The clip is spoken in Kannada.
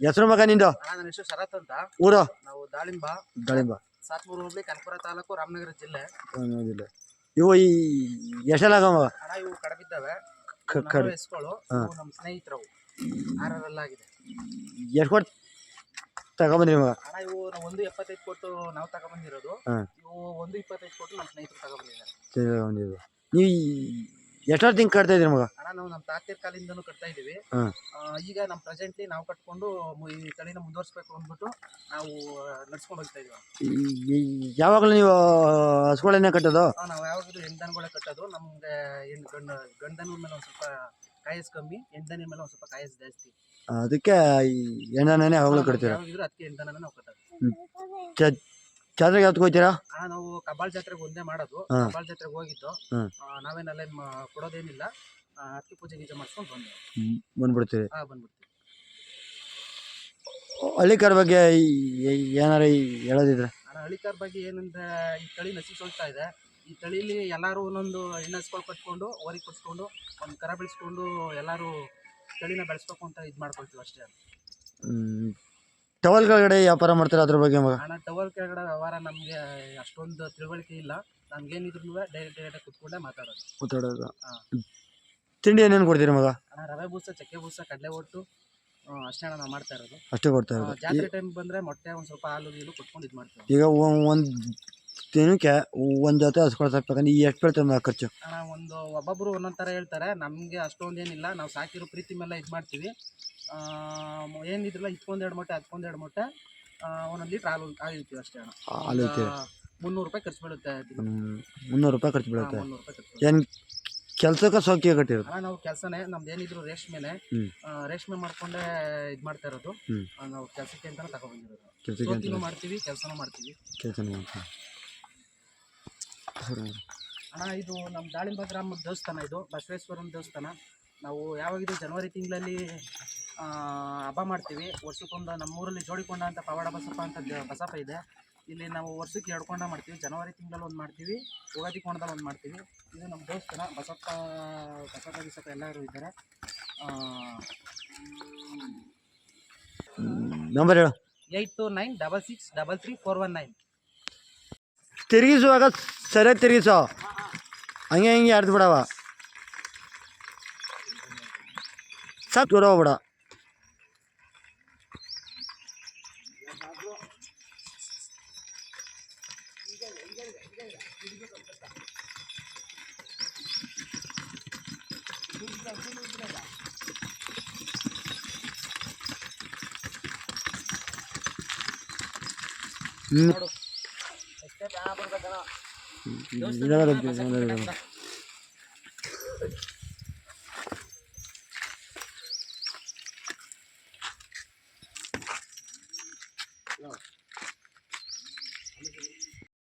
ಹೆಸರು ಮಗ ನಿಂದು? ನನ್ನ ಹೆಸರು ಶರತ್ ಅಂತ. ಊರು? ನಾವು ದಾಳಿಂಬ. ದಾಳಿಂಬ. ಸಾತ್ಮೂರು ಹೋಬಳಿ, ಕನಕಪುರ ತಾಲೂಕು, ರಾಮನಗರ ಜಿಲ್ಲೆ. ಇವು ಎಷ್ಟೆಲ್ಲ ಮಗ? ಅಣ್ಣ ಇವು ಕಡಬಿದ್ದಾವೆ. ಎಸ್ಗಳು ನಮ್ಮ ಸ್ನೇಹಿತರವು ಆರರಲ್ಲಾಗಿದೆ. ಎಷ್ಟು ಕೊಟ್ಟು ತಗೊಂಬಂದ್ರಿ ಮಗ? ಅಣ್ಣ ಇವು ನಾವು 1.75 ಕೊಟ್ಟು ನಾವು ತಗೊಂಬಂದಿರೋದು. ಇವು 1.25 ಕೊಟ್ಟು ನಮ್ಮ ಸ್ನೇಹಿತರು ತಗೊಂಬಂದಿದ್ದಾರೆ. ನೀವು ಎಷ್ಟೋ ತಿಂಗ್ ಕಟ್ತಾ ಇದ್ರಿ ಮಗ? ಅಣ್ಣ ನಾವು ನಮ್ಮ ತಾತಿರ ಕಾಲಿಂದನೂ ಕಟ್ತಾ ಇದೀವಿ. ಈಗ ನಮ್ಮ ಪ್ರೆಸೆಂಟ್ಲಿ ನಾವು ಕಟ್ಕೊಂಡು ಈ ತಳಿನ ಮುಂದುವರಿಸಬೇಕು ಅಂದ್ಬಿಟ್ಟು ನಾವು ನಡ್ಸ್ಕೊಂಡು ಹೋಗ್ತಾ ಇದೀವಿ. ಯಾವಾಗಲೂ ನೀವು ಹಸುಗಳನ್ನೇ ಕಟ್ಟೋದು? ನಾವು ಯಾವಾಗಲೂ ಹೆಣ್ದನಗಳೇ ಕಟ್ಟೋದು. ನಮ್ಗೆ ಗಂಡನ ಮೇಲೆ ಒಂದು ಸ್ವಲ್ಪ ಕಾಯಸ್ ಕಮ್ಮಿ, ಹೆಣ್ದನಿ ಮೇಲೆ ಒಂದು ಸ್ವಲ್ಪ ಕಾಯಸ್ ಜಾಸ್ತಿ. ಅದಕ್ಕೆ ಹೆಣ್ಣನೇ ಯಾವಾಗಲೂ ಕಟ್ತೀರಾ? ಯಾವಾಗಿದ್ರು ಅದಕ್ಕೆ ಹೆಣ್ದನೇ ನಾವು ಕಟ್ಟೋದು. ಜಾತ್ರೆಗೆ ಯಾವತ್ತು ಹೋಗ್ತೀರಾ? ನಾವು ಕಬ್ಬಾಳ್ ಜಾತ್ರೆಗೆ ಒಂದೇ ಮಾಡೋದು. ಕಬ್ಬಾಳ್ ಜಾತ್ರೆಗೆ ಹೋಗಿದ್ದು. ನಾವೇನೆಲ್ಲ ಕೊಡೋದೇನಿಲ್ಲ. ಅಕ್ಕಿ ಪೂಜೆ ಗೀಜೆ ಮಾಡ್ಕೊಂಡು ಬಂದ್ಬಿಡ್ತೀವಿ. ಬಂದ್ಬಿಡ್ತೀವಿ. ಹಳ್ಳಿಕಾರ ಬಗ್ಗೆ ಏನಾರ ಹೇಳೋದಿದ್ರೆ? ಹಳ್ಳಿಕಾರ ಬಗ್ಗೆ ಏನಂದ್ರೆ ಈ ತಳಿ ನಶಿಸೋಗ್ತಾ ಇದೆ. ಈ ತಳಿಲಿ ಎಲ್ಲರೂ ಒಂದೊಂದು ಹೆಣ್ಣಸ್ಗಳು ಕಟ್ಕೊಂಡು ಓರಿ ಕೊಡ್ಸ್ಕೊಂಡು ಒಂದು ಕರ ಬೆಳೆಸ್ಕೊಂಡು ಎಲ್ಲರೂ ತಳಿನ ಬೆಳೆಸ್ಬೇಕು ಅಂತ ಇದು ಮಾಡ್ಕೊಳ್ತೀವಿ ಅಷ್ಟೇ. ಟವಲ್ ಕೆಳಗಡೆ ವ್ಯಾಪಾರ ಮಾಡ್ತಾರೆ, ಅದ್ರ ಬಗ್ಗೆ ಮಗ? ಟವಲ್ ಕೆಳಗಡೆ ವ್ಯವಹಾರ ನಮಗೆ ಅಷ್ಟೊಂದು ತಿಳುವಳಿಕೆ ಇಲ್ಲ. ನಮ್ಗೇನಿದ್ರು ಡೈರೆಕ್ಟ್ ಕುತ್ಕೊಂಡೇ ಮಾತಾಡೋದು. ತಿಂಡಿ ಏನೇನು ಕೊಡ್ತೀರಿ ಮಗ? ರವೆ ಬೂಸ, ಚಕ್ಕೆ ಬೂಸ, ಕಡಲೆ ಒಟ್ಟು ಅಷ್ಟೇ ನಾವು ಮಾಡ್ತಾ ಇರೋದು. ಅಷ್ಟೇ ಕೊಡ್ತಾ ಇರೋದು. ಜಾತ್ರೆ ಟೈಮ್ ಬಂದ್ರೆ ಮೊಟ್ಟೆ ಒಂದು ಸ್ವಲ್ಪ ಹಾಲು ಗೀಲು ಕೊಟ್ಕೊಂಡು ಇದು ಮಾಡ್ತೀವಿ. ಈಗ ಒಂದು ದಿನಕ್ಕೆ ಒಂದು ಜೊತೆ ಹಸ್ಕೊಳ್ ಸಾಕ್ಬೇಕಂದ್ರೆ ಎಷ್ಟು ಬೀಳ್ತದೆ ಖರ್ಚು? ಒಂದು ಒಬ್ಬೊಬ್ರು ಒಂದೊಂದು ಥರ ಹೇಳ್ತಾರೆ. ನಮಗೆ ಅಷ್ಟೊಂದೇನಿಲ್ಲ. ನಾವು ಸಾಕಿರೋ ಪ್ರೀತಿ ಮೇಲೆ ಇದು ಮಾಡ್ತೀವಿ. ಏನಿದ್ರಲ್ಲ ಇಟ್ಕೊಂಡೆರಡು ಮೊಟ್ಟೆ, ಅದಕ್ಕೊಂದೆರಡು ಮೊಟ್ಟೆ, ಒಂದೊಂದು ಲೀಟ್ರ್ ಹಾಲು ಆಗಿರ್ತೀವಿ ಅಷ್ಟೇ. ಹಾಲು 300 ರೂಪಾಯಿ ಖರ್ಚು ಬೀಳುತ್ತೆ. 300 ರೂಪಾಯಿ ಖರ್ಚು ಬೀಳುತ್ತೆ. 300 ರೂಪಾಯಿ ಖರ್ಚು. ಏನು ಕೆಲಸಕ್ಕೆ ಸೌಖ್ಯ ಕಟ್ಟಿರೋದು? ನಾವು ಕೆಲಸನೇ, ನಮ್ದು ಏನಿದ್ರು ರೇಷ್ಮೆನೆ. ರೇಷ್ಮೆ ಮಾಡ್ಕೊಂಡೇ ಇದು ಮಾಡ್ತಾ ಇರೋದು. ನಾವು ಕೆಲಸಕ್ಕೆ ಅಂತಾನೆ ತಗೊಂಡ್ಬಂದಿರೋದು. ಮಾಡ್ತೀವಿ, ಕೆಲಸನೂ ಮಾಡ್ತೀವಿ. ಅಣ್ಣ ಇದು ನಮ್ಮ ದಾಳಿಂಬ ಗ್ರಾಮದ ದೇವಸ್ಥಾನ. ಇದು ಬಸವೇಶ್ವರನ ದೇವಸ್ಥಾನ. ನಾವು ಯಾವಾಗಿದ್ದು ಜನವರಿ ತಿಂಗಳಲ್ಲಿ ಹಬ್ಬ ಮಾಡ್ತೀವಿ. ವರ್ಷಕ್ಕೊಂದು ನಮ್ಮೂರಲ್ಲಿ ಜೋಡಿಕೊಂಡ ಅಂತ ಪವಾಡ ಬಸಪ್ಪ ಅಂತ ಬಸಪ್ಪ ಇದೆ. ಇಲ್ಲಿ ನಾವು ವರ್ಷಕ್ಕೆ 2 ಕೊಂಡ ಮಾಡ್ತೀವಿ. ಜನವರಿ ತಿಂಗಳಲ್ಲಿ ಒಂದು ಮಾಡ್ತೀವಿ, ಯುಗಾದಿ ಕೊಂಡದಲ್ಲಿ ಒಂದು ಮಾಡ್ತೀವಿ. ಇದು ನಮ್ಮ ದೇವಸ್ಥಾನ. ಬಸಪ್ಪ ಎಲ್ಲರೂ ಇದ್ದಾರೆ. ನಂಬರ್ ಹೇಳು. 8296633419. ತಿರುಗಿಸುವಾಗ ಸರಿಯಾಗಿ ತಿರುಗಿಸೋ, ಹಂಗೆ ಹಿಂಗೆ ಆಡ್ದು ಬಿಡವ, ಸಾಕು ದೂರ ಹೋಗ್ಬಿಡ.